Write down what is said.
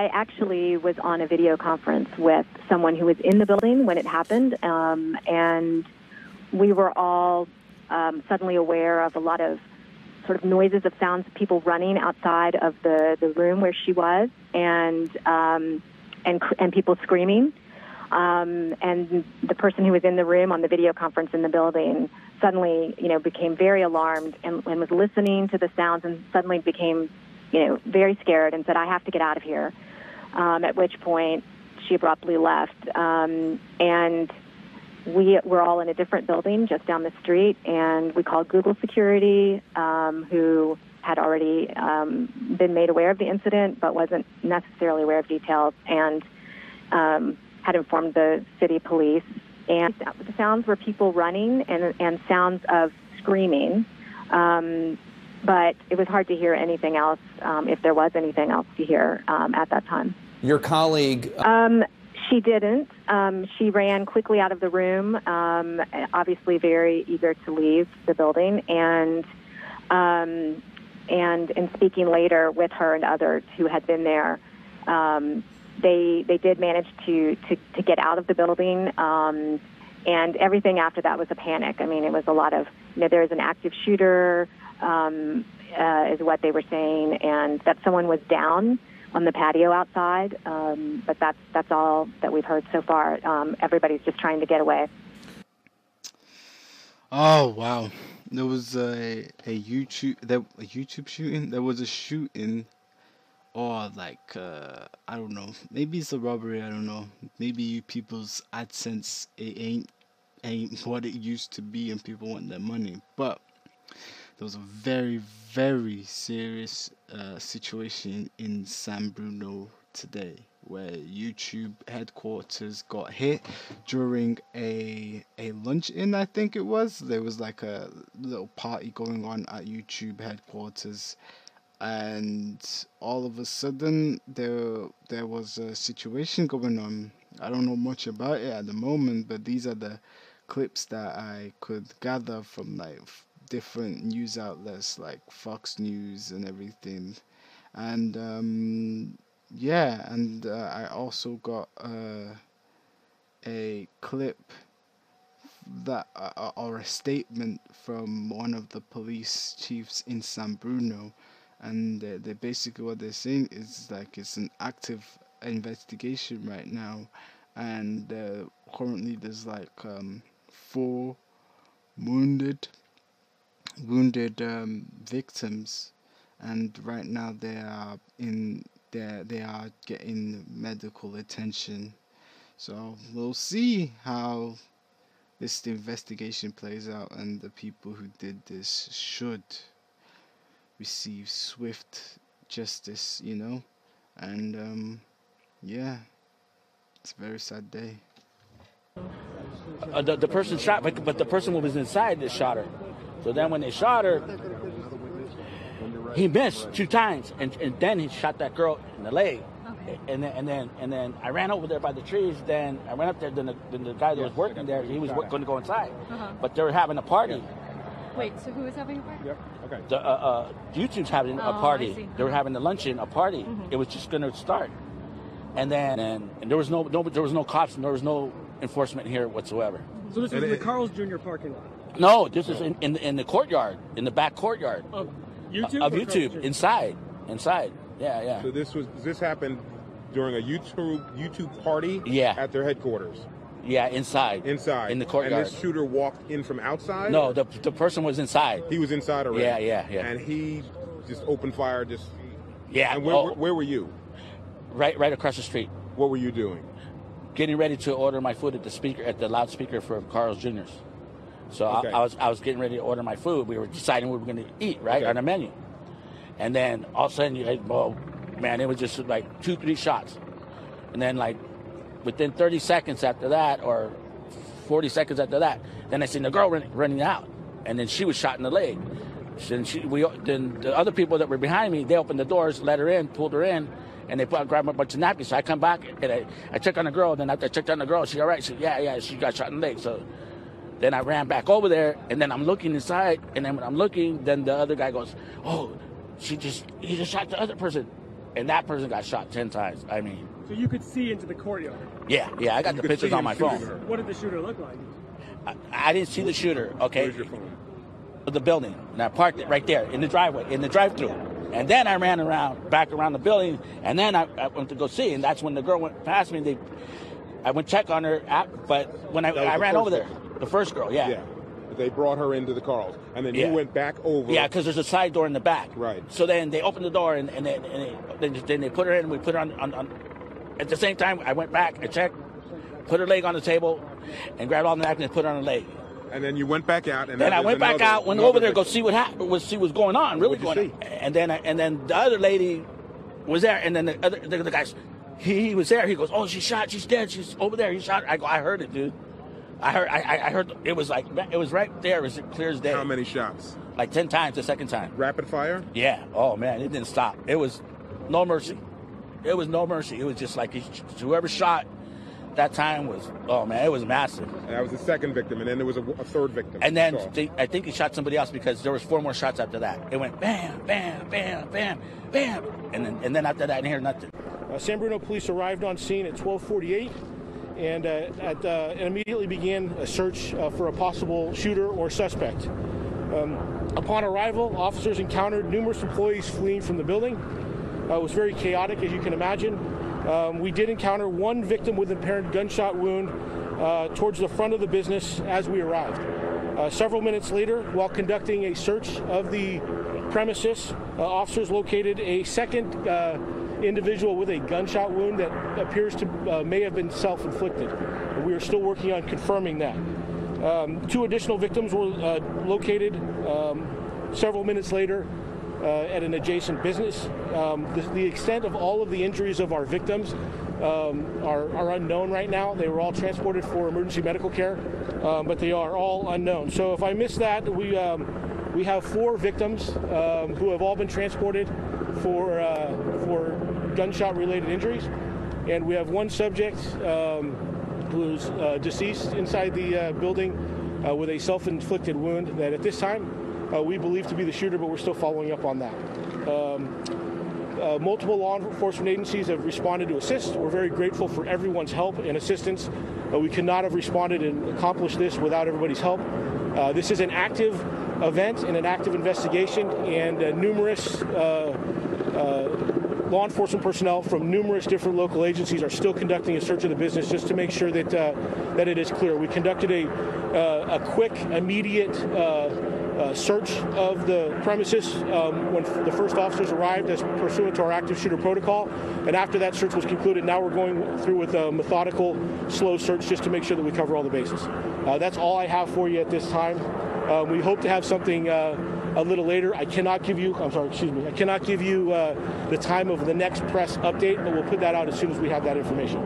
I actually was on a video conference with someone who was in the building when it happened, and we were all suddenly aware of a lot of sort of noises of sounds of people running outside of the room where she was, and people screaming. And the person who was in the room on the video conference in the building suddenly, became very alarmed and was listening to the sounds, and suddenly became, very scared and said, "I have to get out of here." At which point she abruptly left. And we were all in a different building just down the street, and we called Google security, who had already been made aware of the incident but wasn't necessarily aware of details, and had informed the city police. And the sounds were people running and sounds of screaming, but it was hard to hear anything else, if there was anything else to hear at that time. Your colleague... She didn't. She ran quickly out of the room, obviously very eager to leave the building, and in speaking later with her and others who had been there, they did manage to get out of the building, and everything after that was a panic. I mean, it was a lot of, there was an active shooter, is what they were saying, and that someone was down on the patio outside, but that's all that we've heard so far. Everybody's just trying to get away. Oh wow! There was a YouTube shooting. There was a shooting, or like I don't know. Maybe it's a robbery. I don't know. Maybe you people's AdSense ain't what it used to be, and people want their money. But there was a very, very serious situation in San Bruno today, where YouTube headquarters got hit during a luncheon, I think it was. There was like a little party going on at YouTube headquarters, and all of a sudden there was a situation going on. I don't know much about it at the moment, but these are the clips that I could gather from like different news outlets like Fox News and everything. And I also got a clip that or a statement from one of the police chiefs in San Bruno, and they basically, what they're saying is like it's an active investigation right now, and currently there's like 4 wounded victims, and right now they are getting medical attention. So we'll see how this investigation plays out, and the people who did this should receive swift justice, and it's a very sad day. The person shot, but the person who was inside that shot her. So then when they shot her, he missed 2 times, and then he shot that girl in the leg. Okay. And then I ran over there by the trees. Then I went up there. Then the guy that was working there, he was going to go inside, but they were having a party. Wait, so who was having a party? Yep. Okay. YouTube's having a party. They were having a luncheon, a party. Mm-hmm. It was just going to start, and there was no cops, and there was no enforcement here whatsoever. So this was in the Carl's Jr. parking lot? No, this is in the courtyard, in the back courtyard. Of YouTube? Of YouTube, inside. Yeah. So this happened during a YouTube party? Yeah. At their headquarters? Yeah, inside. In the courtyard. And this shooter walked in from outside? No, the person was inside. He was inside already? Yeah. And he just opened fire, Yeah. And where were you? Right across the street. What were you doing? Getting ready to order my food at the loudspeaker for Carl's Jr.'s. So okay. I was getting ready to order my food. We were deciding what we were going to eat, right, on the menu. And then all of a sudden, it was just like 2-3 shots. And then like within 30 seconds after that, or 40 seconds after that, then I seen the girl running out. And then she was shot in the leg. Then the other people that were behind me, they opened the doors, let her in, pulled her in, and they grabbed a bunch of napkins. So I come back and I check on the girl. Then after I checked on the girl, she all right? She yeah, she got shot in the leg. So then I ran back over there, and then I'm looking inside, and then when I'm looking, then the other guy goes, "Oh, he just shot the other person," and that person got shot 10 times. I mean, So you could see into the courtyard. yeah, I got the could pictures see on him my shooting phone. her. What did the shooter look like? I didn't see the shooter. Okay, Where's your phone? the building, and I parked it right there in the driveway, in the drive-through. And then I ran back around the building, and then I went to go see, and that's when the girl went past me. I went check on her, but when I ran over there, the first girl, Yeah. They brought her into the Carl's, and then you went back over. Yeah, because there's a side door in the back. Right. So then they opened the door, and then they put her in, and we put her on. At the same time, I went back, I checked, put her leg on the table, and grabbed all the napkins and put her on the leg. And then you went back out, and Then I went back out, went over there, go see what happened, see what's going on, really What'd you going on. And then the other lady was there, and then the guy, he was there. He goes, "Oh, she's shot. She's dead. She's over there. He shot." I go, "I heard it, dude. I heard. It was like it was right there. It was clear as day. How many shots? Like 10 times the second time. Rapid fire? Yeah. Oh man, it didn't stop. It was no mercy. It was no mercy. It was just like whoever shot that time was, oh man, it was massive. That was the second victim, and then there was a third victim. And then I think he shot somebody else because there was 4 more shots after that. It went bam, bam, bam, bam, bam, and then after that, I didn't hear nothing. San Bruno police arrived on scene at 12:48 and immediately began a search for a possible shooter or suspect. Upon arrival, officers encountered numerous employees fleeing from the building. It was very chaotic, as you can imagine. We did encounter one victim with an apparent gunshot wound towards the front of the business as we arrived. Several minutes later, while conducting a search of the premises, officers located a second individual with a gunshot wound that appears to may have been self-inflicted. We are still working on confirming that. 2 additional victims were located several minutes later at an adjacent business. The extent of all of the injuries of our victims are unknown right now. They were all transported for emergency medical care, but they are all unknown. So if I miss that, we have 4 victims who have all been transported for gunshot-related injuries, and we have 1 subject who's deceased inside the building with a self-inflicted wound that at this time we believe to be the shooter, but we're still following up on that. Multiple law enforcement agencies have responded to assist. We're very grateful for everyone's help and assistance. We could not have responded and accomplished this without everybody's help. This is an active event and an active investigation, and numerous law enforcement personnel from numerous different local agencies are still conducting a search of the business just to make sure that that it is clear. We conducted a quick, immediate search of the premises when the first officers arrived as pursuant to our active shooter protocol, and after that search was concluded, now we're going through with a methodical, slow search just to make sure that we cover all the bases. That's all I have for you at this time. We hope to have something a little later. I cannot give you the time of the next press update, but we'll put that out as soon as we have that information.